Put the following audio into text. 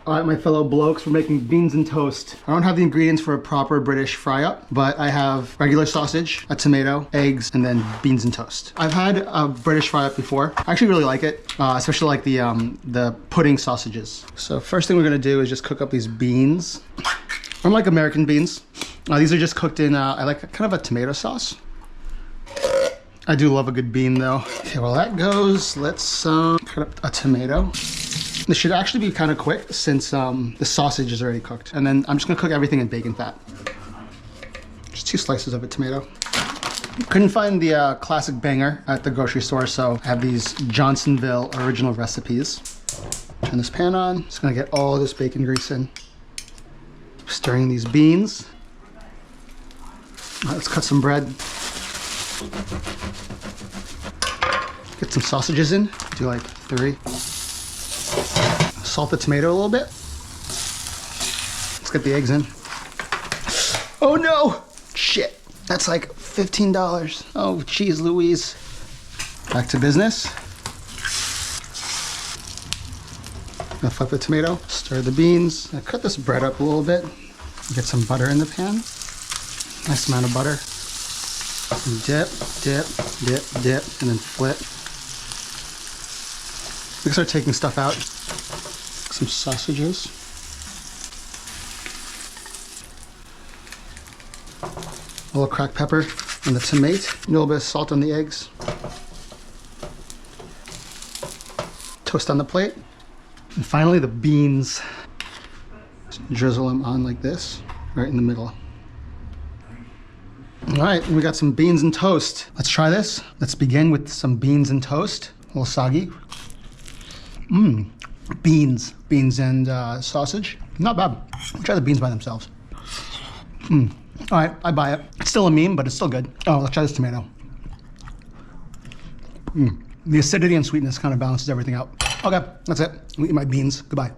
All right, my fellow blokes, we're making beans and toast. I don't have the ingredients for a proper British fry up, but I have regular sausage, a tomato, eggs, and then beans and toast. I've had a British fry up before. I actually really like it, especially like the pudding sausages. So first thing we're gonna do is just cook up these beans. Unlike American beans, these are just cooked in, I like kind of a tomato sauce. I do love a good bean though. Okay, while that goes, let's cut up a tomato. This should actually be kind of quick since the sausage is already cooked. And then I'm just gonna cook everything in bacon fat. Just 2 slices of a tomato. Couldn't find the classic banger at the grocery store, so I have these Johnsonville original recipes. Turn this pan on. Just gonna get all of this bacon grease in. Stirring these beans. All right, let's cut some bread. Get some sausages in. Do like 3. Salt the tomato a little bit. Let's get the eggs in. Oh no! Shit. That's like $15. Oh, geez Louise. Back to business. Gonna flip the tomato, stir the beans. I cut this bread up a little bit. Get some butter in the pan. Nice amount of butter. And dip, dip, dip, dip, and then flip. We can start taking stuff out. Some sausages. A little cracked pepper on the tomato. A little bit of salt on the eggs. Toast on the plate. And finally the beans. Just drizzle them on like this, right in the middle. All right, we got some beans and toast. Let's try this. Let's begin with some beans and toast. A little soggy. Beans and sausage. Not bad. I'll try the beans by themselves. All right, I buy it. It's still a meme, but it's still good. Oh, let's try this tomato. The acidity and sweetness kind of balances everything out. Okay, that's it. I'm eating my beans. Goodbye.